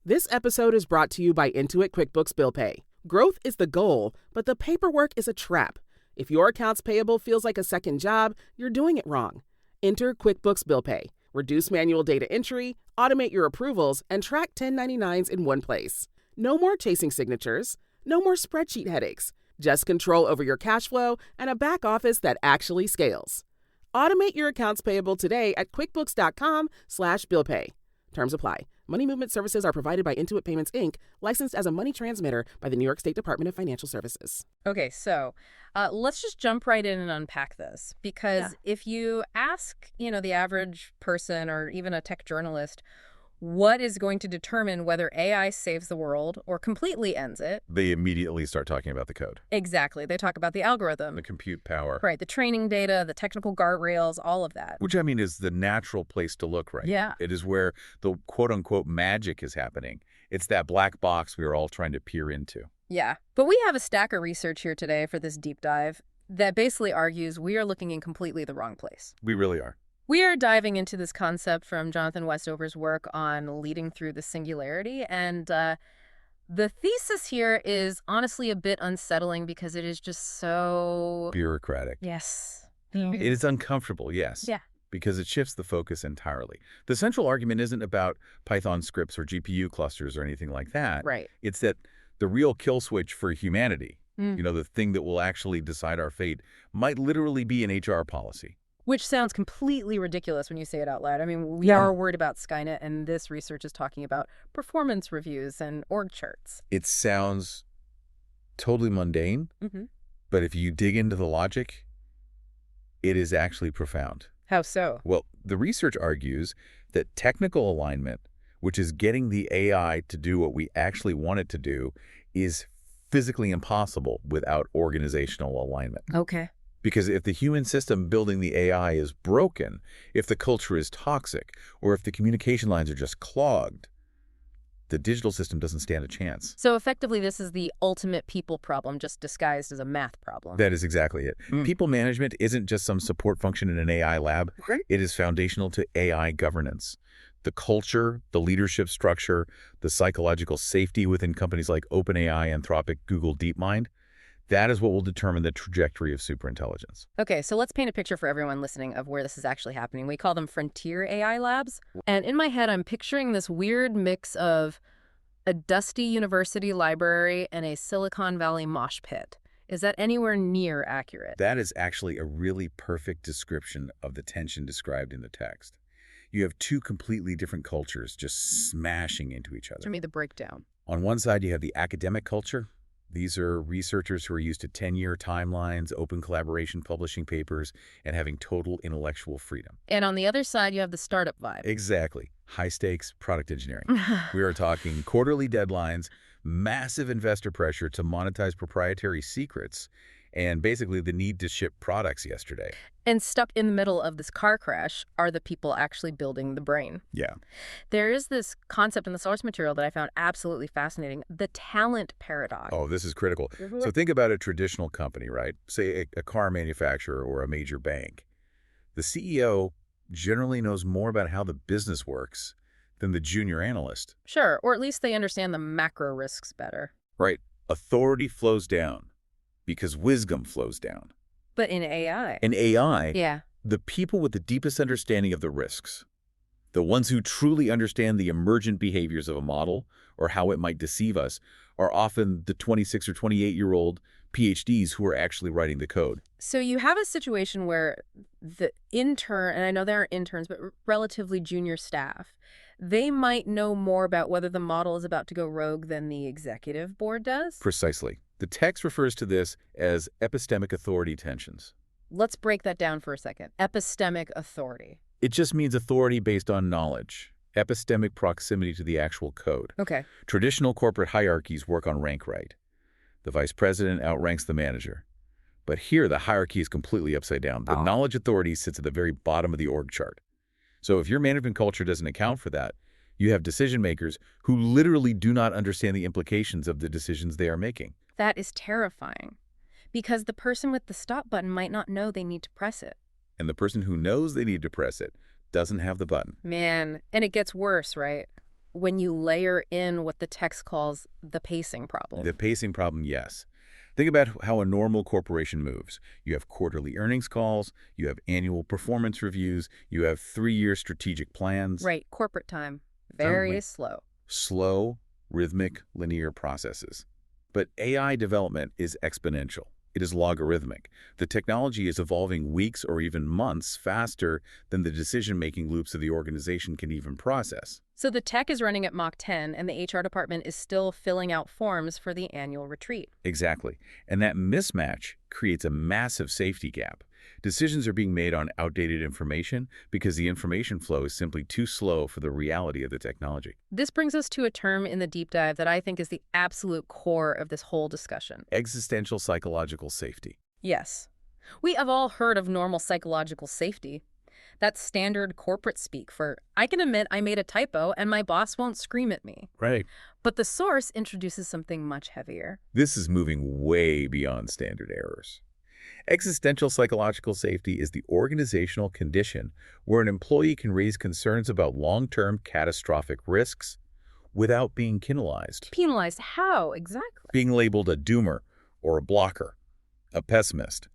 This episode is brought to you by Intuit QuickBooks Bill Pay. Growth is the goal, but the paperwork is a trap. If your accounts payable feels like a second job, you're doing it wrong. Enter QuickBooks Bill Pay. Reduce manual data entry, automate your approvals, and track 1099s in one place. No more chasing signatures. No more spreadsheet headaches. Just control over your cash flow and a back office that actually scales. Automate your accounts payable today at quickbooks.com/billpay. Terms apply. Money movement services are provided by Intuit Payments, Inc., licensed as a money transmitter by the New York State Department of Financial Services. Okay, so let's just jump right in and unpack this. Because if you ask, the average person or even a tech journalist, what is going to determine whether AI saves the world or completely ends it? They immediately start talking about the code. Exactly. They talk about the algorithm. The compute power. Right. The training data, the technical guardrails, all of that. Which, is the natural place to look, right? Yeah. It is where the quote-unquote magic is happening. It's that black box we are all trying to peer into. Yeah. But we have a stack of research here today for this deep dive that basically argues we are looking in completely the wrong place. We really are. We are diving into this concept from Jonathan Westover's work on leading through the singularity, and the thesis here is honestly a bit unsettling because it is just so... bureaucratic. Yes. It is uncomfortable, yes. Yeah. Because it shifts the focus entirely. The central argument isn't about Python scripts or GPU clusters or anything like that. Right. It's that the real kill switch for humanity, the thing that will actually decide our fate, might literally be an HR policy. Which sounds completely ridiculous when you say it out loud. We are worried about Skynet, and this research is talking about performance reviews and org charts. It sounds totally mundane, but if you dig into the logic, it is actually profound. How so? Well, the research argues that technical alignment, which is getting the AI to do what we actually want it to do, is physically impossible without organizational alignment. Okay. Because if the human system building the AI is broken, if the culture is toxic, or if the communication lines are just clogged, the digital system doesn't stand a chance. So effectively, this is the ultimate people problem, just disguised as a math problem. That is exactly it. People management isn't just some support function in an AI lab. Right. It is foundational to AI governance. The culture, the leadership structure, the psychological safety within companies like OpenAI, Anthropic, Google, DeepMind, that is what will determine the trajectory of superintelligence. Okay, so let's paint a picture for everyone listening of where this is actually happening. We call them frontier AI labs. And in my head, I'm picturing this weird mix of a dusty university library and a Silicon Valley mosh pit. Is that anywhere near accurate? That is actually a really perfect description of the tension described in the text. You have two completely different cultures just smashing into each other. Show me the breakdown. On one side, you have the academic culture. These are researchers who are used to 10-year timelines, open collaboration, publishing papers, and having total intellectual freedom. And on the other side, you have the startup vibe. Exactly. High-stakes product engineering. We are talking quarterly deadlines, massive investor pressure to monetize proprietary secrets, and basically the need to ship products yesterday. And stuck in the middle of this car crash are the people actually building the brain. Yeah. There is this concept in the source material that I found absolutely fascinating, the talent paradox. Oh, this is critical. So think about a traditional company, right? Say a car manufacturer or a major bank. The CEO generally knows more about how the business works than the junior analyst. Sure, or at least they understand the macro risks better. Right. Authority flows down because wisdom flows down. But in AI. In AI, yeah. The people with the deepest understanding of the risks, the ones who truly understand the emergent behaviors of a model or how it might deceive us, are often the 26 or 28-year-old PhDs who are actually writing the code. So you have a situation where the intern, and I know there are interns, but relatively junior staff, they might know more about whether the model is about to go rogue than the executive board does? Precisely. The text refers to this as epistemic authority tensions. Let's break that down for a second. Epistemic authority. It just means authority based on knowledge, epistemic proximity to the actual code. Okay. Traditional corporate hierarchies work on rank right. The vice president outranks the manager. But here, the hierarchy is completely upside down. The knowledge authority sits at the very bottom of the org chart. So if your management culture doesn't account for that, you have decision makers who literally do not understand the implications of the decisions they are making. That is terrifying, because the person with the stop button might not know they need to press it. And the person who knows they need to press it doesn't have the button. Man, and it gets worse, right? when you layer in what the text calls the pacing problem. The pacing problem, yes. Think about how a normal corporation moves. You have quarterly earnings calls, you have annual performance reviews, you have 3-year strategic plans. Right, corporate time. Very slow. Slow, rhythmic, linear processes. But AI development is exponential. It is logarithmic. The technology is evolving weeks or even months faster than the decision-making loops of the organization can even process. So the tech is running at Mach 10, and the HR department is still filling out forms for the annual retreat. Exactly. And that mismatch creates a massive safety gap. Decisions are being made on outdated information because the information flow is simply too slow for the reality of the technology. This brings us to a term in the deep dive that I think is the absolute core of this whole discussion. Existential psychological safety. Yes. We have all heard of normal psychological safety. That's standard corporate speak for, I can admit I made a typo and my boss won't scream at me. Right. But the source introduces something much heavier. This is moving way beyond standard errors. Existential psychological safety is the organizational condition where an employee can raise concerns about long-term catastrophic risks without being penalized. Penalized how, exactly? Being labeled a doomer or a blocker, a pessimist,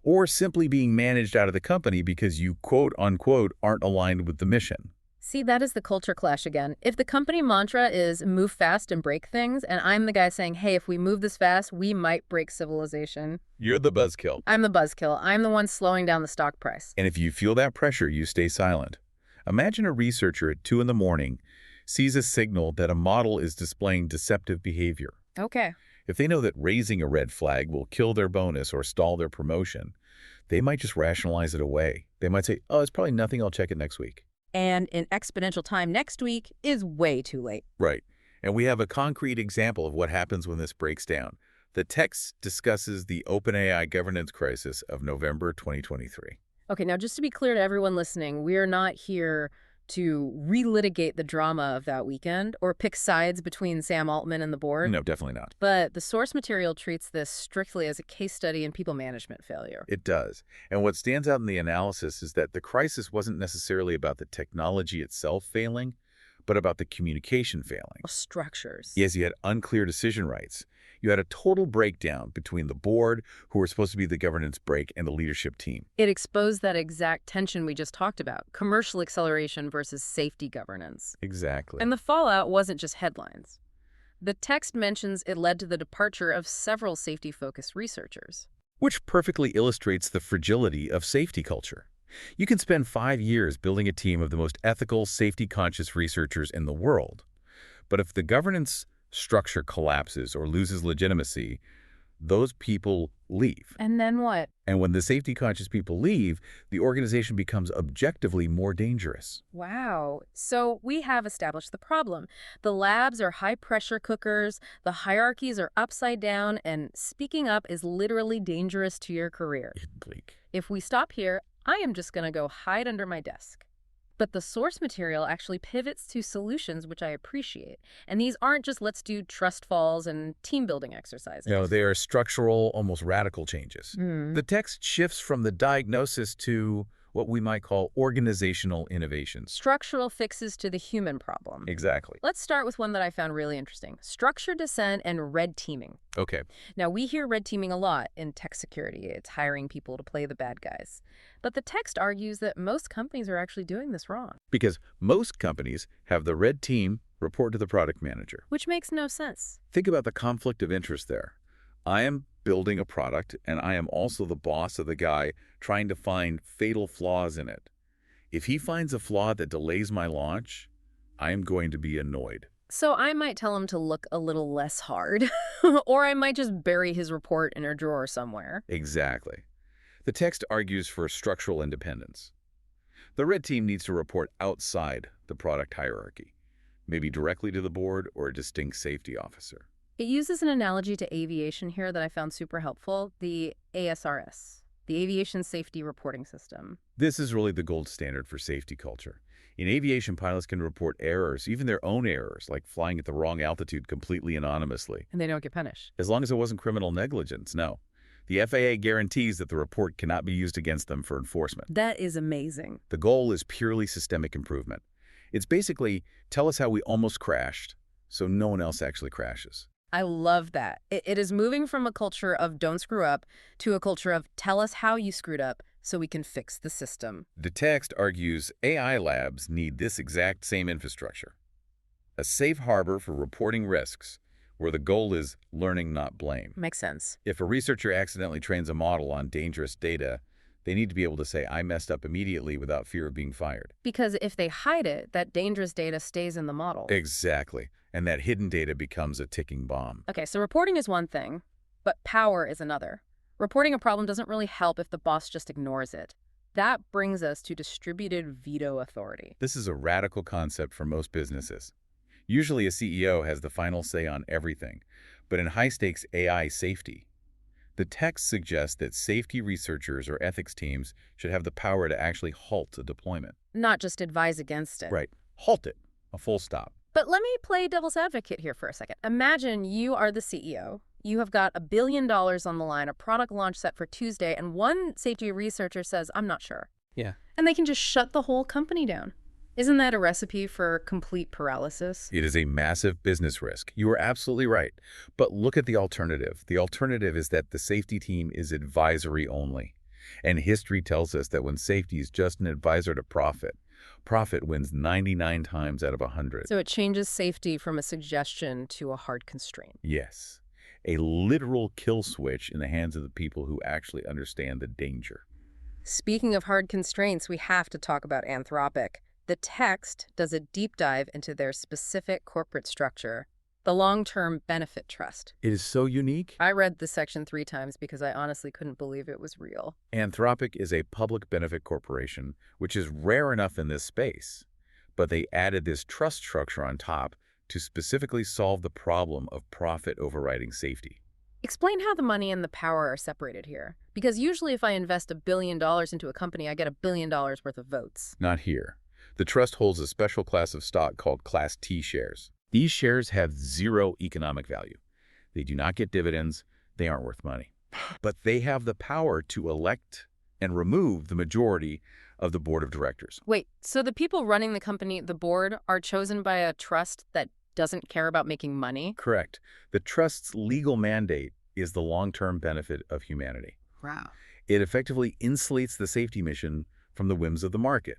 or simply being managed out of the company because you quote-unquote aren't aligned with the mission. See, that is the culture clash again. If the company mantra is move fast and break things, and I'm the guy saying, hey, if we move this fast, we might break civilization. You're the buzzkill. I'm the buzzkill. I'm the one slowing down the stock price. And if you feel that pressure, you stay silent. Imagine a researcher at 2 in the morning sees a signal that a model is displaying deceptive behavior. Okay. If they know that raising a red flag will kill their bonus or stall their promotion, they might just rationalize it away. They might say, oh, it's probably nothing, I'll check it next week. And in exponential time next week is way too late. Right. And we have a concrete example of what happens when this breaks down. The text discusses the OpenAI governance crisis of November 2023. Okay, now just to be clear to everyone listening, we are not here to relitigate the drama of that weekend or pick sides between Sam Altman and the board. No, definitely not. But the source material treats this strictly as a case study in people management failure. It does. And what stands out in the analysis is that the crisis wasn't necessarily about the technology itself failing, but about the communication failing. Structures. Yes, you had unclear decision rights. You had a total breakdown between the board, who were supposed to be the governance brake, and the leadership team. It exposed that exact tension we just talked about, commercial acceleration versus safety governance. Exactly. And the fallout wasn't just headlines. The text mentions it led to the departure of several safety-focused researchers. Which perfectly illustrates the fragility of safety culture. You can spend 5 years building a team of the most ethical, safety-conscious researchers in the world. But if the governance structure collapses or loses legitimacy, those people leave. And then what? And when the safety-conscious people leave, the organization becomes objectively more dangerous. Wow. So we have established the problem. The labs are high-pressure cookers, the hierarchies are upside down, and speaking up is literally dangerous to your career. Bleak. If we stop here, I am just going to go hide under my desk. But the source material actually pivots to solutions, which I appreciate. And these aren't just let's do trust falls and team building exercises. No, they are structural, almost radical changes. The text shifts from the diagnosis to what we might call organizational innovations. Structural fixes to the human problem. Exactly. Let's start with one that I found really interesting. Structure dissent and red teaming. Okay. Now, we hear red teaming a lot in tech security. It's hiring people to play the bad guys. But the text argues that most companies are actually doing this wrong. Because most companies have the red team report to the product manager. Which makes no sense. Think about the conflict of interest there. I am building a product, and I am also the boss of the guy trying to find fatal flaws in it. If he finds a flaw that delays my launch, I am going to be annoyed. So I might tell him to look a little less hard, or I might just bury his report in a drawer somewhere. Exactly. The text argues for structural independence. The red team needs to report outside the product hierarchy, maybe directly to the board or a distinct safety officer. It uses an analogy to aviation here that I found super helpful, the ASRS, the Aviation Safety Reporting System. This is really the gold standard for safety culture. In aviation, pilots can report errors, even their own errors, like flying at the wrong altitude completely anonymously. And they don't get punished. As long as it wasn't criminal negligence, no. The FAA guarantees that the report cannot be used against them for enforcement. That is amazing. The goal is purely systemic improvement. It's basically, tell us how we almost crashed, so no one else actually crashes. I love that. It is moving from a culture of don't screw up to a culture of tell us how you screwed up so we can fix the system. The text argues AI labs need this exact same infrastructure. A safe harbor for reporting risks, where the goal is learning, not blame. Makes sense. If a researcher accidentally trains a model on dangerous data, they need to be able to say, I messed up immediately without fear of being fired. Because if they hide it, that dangerous data stays in the model. Exactly. And that hidden data becomes a ticking bomb. Okay, so reporting is one thing, but power is another. Reporting a problem doesn't really help if the boss just ignores it. That brings us to distributed veto authority. This is a radical concept for most businesses. Usually a CEO has the final say on everything, but in high-stakes AI safety, the text suggests that safety researchers or ethics teams should have the power to actually halt a deployment. Not just advise against it. Right. Halt it. A full stop. But let me play devil's advocate here for a second. Imagine you are the CEO. You have got $1 billion on the line, a product launch set for Tuesday, and one safety researcher says, I'm not sure. Yeah. And they can just shut the whole company down. Isn't that a recipe for complete paralysis? It is a massive business risk. You are absolutely right. But look at the alternative. The alternative is that the safety team is advisory only. And history tells us that when safety is just an advisor to profit, profit wins 99 times out of 100. So it changes safety from a suggestion to a hard constraint. Yes. A literal kill switch in the hands of the people who actually understand the danger. Speaking of hard constraints, we have to talk about Anthropic. The text does a deep dive into their specific corporate structure, the long-term benefit trust. It is so unique. I read this section 3 times because I honestly couldn't believe it was real. Anthropic is a public benefit corporation, which is rare enough in this space, but they added this trust structure on top to specifically solve the problem of profit overriding safety. Explain how the money and the power are separated here. Because usually if I invest $1 billion into a company, I get $1 billion worth of votes. Not here. The trust holds a special class of stock called Class T shares. These shares have zero economic value. They do not get dividends. They aren't worth money. But they have the power to elect and remove the majority of the board of directors. Wait, so the people running the company, the board, are chosen by a trust that doesn't care about making money? Correct. The trust's legal mandate is the long-term benefit of humanity. Wow. It effectively insulates the safety mission from the whims of the market.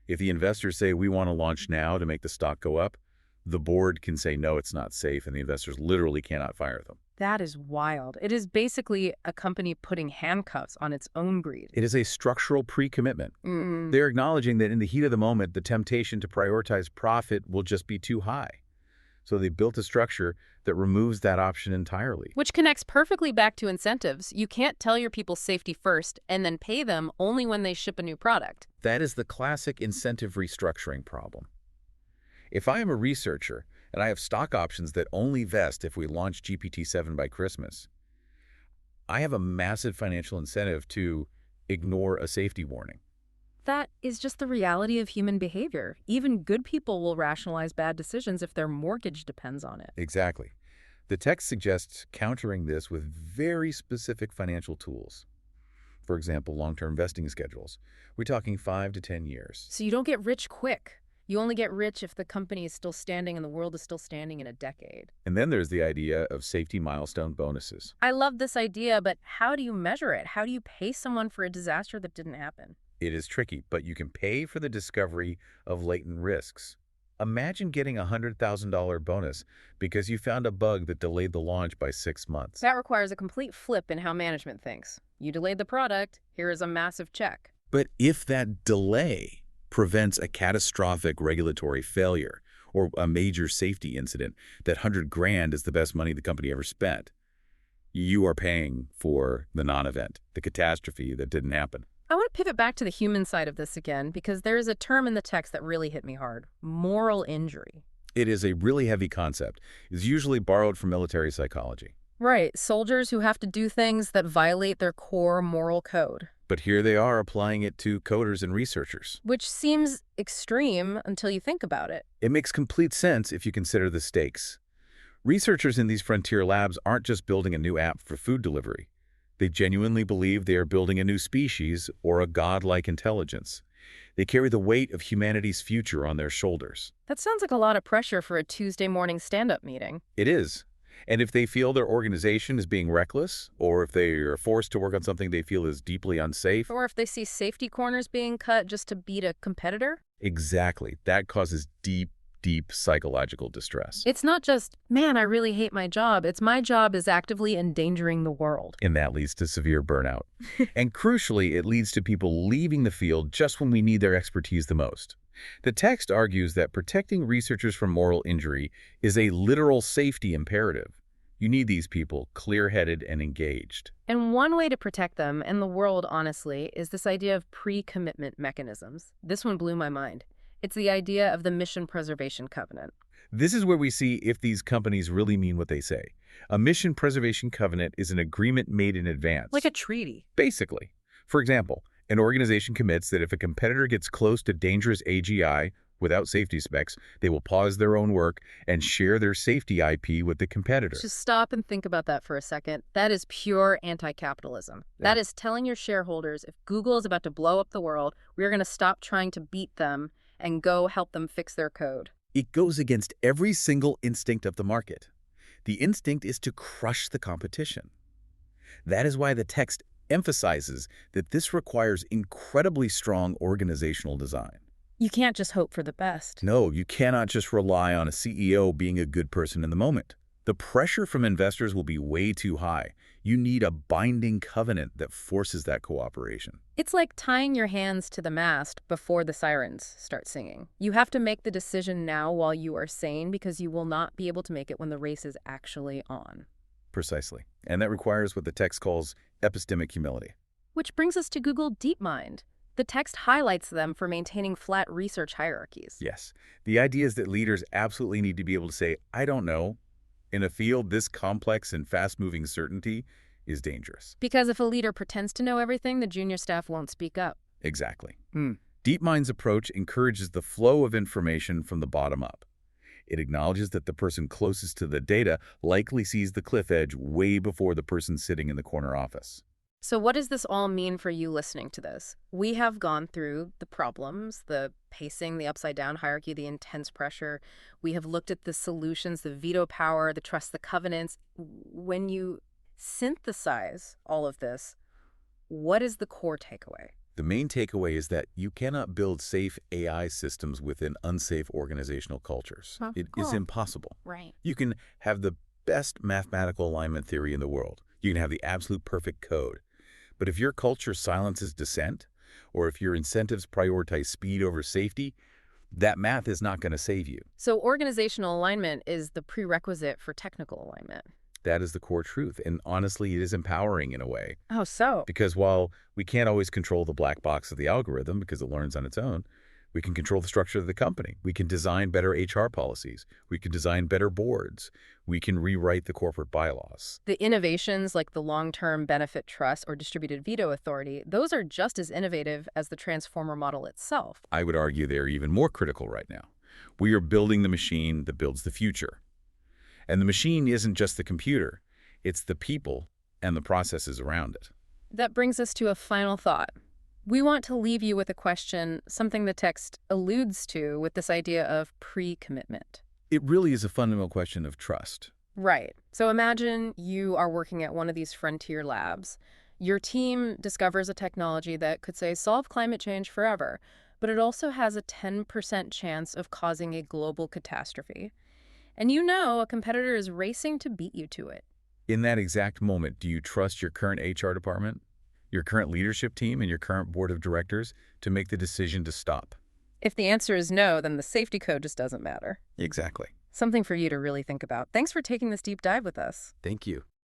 If the investors say, we want to launch now to make the stock go up, the board can say, no, it's not safe, and the investors literally cannot fire them. That is wild. It is basically a company putting handcuffs on its own greed. It is a structural pre-commitment. They're acknowledging that in the heat of the moment, the temptation to prioritize profit will just be too high. So they built a structure that removes that option entirely. Which connects perfectly back to incentives. You can't tell your people safety first and then pay them only when they ship a new product. That is the classic incentive restructuring problem. If I am a researcher and I have stock options that only vest if we launch GPT-7 by Christmas, I have a massive financial incentive to ignore a safety warning. That is just the reality of human behavior. Even good people will rationalize bad decisions if their mortgage depends on it. Exactly. The text suggests countering this with very specific financial tools. For example, long-term vesting schedules. We're talking 5 to 10 years. So you don't get rich quick. You only get rich if the company is still standing and the world is still standing in a decade. And then there's the idea of safety milestone bonuses. I love this idea, but how do you measure it? How do you pay someone for a disaster that didn't happen? It is tricky, but you can pay for the discovery of latent risks. Imagine getting a $100,000 bonus because you found a bug that delayed the launch by 6 months. That requires a complete flip in how management thinks. You delayed the product, here is a massive check. But if that delay prevents a catastrophic regulatory failure or a major safety incident, that $100,000 is the best money the company ever spent. You are paying for the non-event, the catastrophe that didn't happen. I want to pivot back to the human side of this again because there is a term in the text that really hit me hard. Moral injury. It is a really heavy concept. It's usually borrowed from military psychology. Right, soldiers who have to do things that violate their core moral code. But here they are applying it to coders and researchers. Which seems extreme until you think about it. It makes complete sense if you consider the stakes. Researchers in these frontier labs aren't just building a new app for food delivery. They genuinely believe they are building a new species or a godlike intelligence. They carry the weight of humanity's future on their shoulders. That sounds like a lot of pressure for a Tuesday morning stand-up meeting. It is. And if they feel their organization is being reckless, or if they are forced to work on something they feel is deeply unsafe. Or if they see safety corners being cut just to beat a competitor. Exactly. That causes deep, deep psychological distress. It's not just, man, I really hate my job. It's my job is actively endangering the world. And that leads to severe burnout. And crucially, it leads to people leaving the field just when we need their expertise the most. The text argues that protecting researchers from moral injury is a literal safety imperative. You need these people clear-headed and engaged. And one way to protect them, and the world, honestly, is this idea of pre-commitment mechanisms. This one blew my mind. It's the idea of the Mission Preservation Covenant. This is where we see if these companies really mean what they say. A Mission Preservation Covenant is an agreement made in advance. Like a treaty. Basically. For example, an organization commits that if a competitor gets close to dangerous AGI without safety specs, they will pause their own work and share their safety IP with the competitor. Just stop and think about that for a second. That is pure anti-capitalism. Yeah. That is telling your shareholders, if Google is about to blow up the world, we're going to stop trying to beat them and go help them fix their code. It goes against every single instinct of the market. The instinct is to crush the competition. That is why the text emphasizes that this requires incredibly strong organizational design. You can't just hope for the best. No, you cannot just rely on a CEO being a good person in the moment. The pressure from investors will be way too high. You need a binding covenant that forces that cooperation. It's like tying your hands to the mast before the sirens start singing. You have to make the decision now while you are sane because you will not be able to make it when the race is actually on. Precisely. And that requires what the text calls epistemic humility. Which brings us to Google DeepMind. The text highlights them for maintaining flat research hierarchies. Yes. The idea is that leaders absolutely need to be able to say, I don't know. In a field this complex and fast-moving, certainty is dangerous. Because if a leader pretends to know everything, the junior staff won't speak up. Exactly. DeepMind's approach encourages the flow of information from the bottom up. It acknowledges that the person closest to the data likely sees the cliff edge way before the person sitting in the corner office. So what does this all mean for you listening to this? We have gone through the problems, the pacing, the upside-down hierarchy, the intense pressure. We have looked at the solutions, the veto power, the trust, the covenants. When you synthesize all of this, what is the core takeaway? The main takeaway is that you cannot build safe AI systems within unsafe organizational cultures. It is impossible. Right. You can have the best mathematical alignment theory in the world. You can have the absolute perfect code. But if your culture silences dissent, or if your incentives prioritize speed over safety, that math is not going to save you. So organizational alignment is the prerequisite for technical alignment. That is the core truth. And honestly, it is empowering in a way. Oh, so? Because while we can't always control the black box of the algorithm because it learns on its own, we can control the structure of the company. We can design better HR policies. We can design better boards. We can rewrite the corporate bylaws. The innovations like the long-term benefit trust or distributed veto authority, those are just as innovative as the transformer model itself. I would argue they're even more critical right now. We are building the machine that builds the future. And the machine isn't just the computer. It's the people and the processes around it. That brings us to a final thought. We want to leave you with a question, something the text alludes to with this idea of pre-commitment. It really is a fundamental question of trust. Right. So imagine you are working at one of these frontier labs. Your team discovers a technology that could, say, solve climate change forever, but it also has a 10% chance of causing a global catastrophe. And you know a competitor is racing to beat you to it. In that exact moment, do you trust your current HR department, your current leadership team, and your current board of directors to make the decision to stop? If the answer is no, then the safety code just doesn't matter. Exactly. Something for you to really think about. Thanks for taking this deep dive with us. Thank you.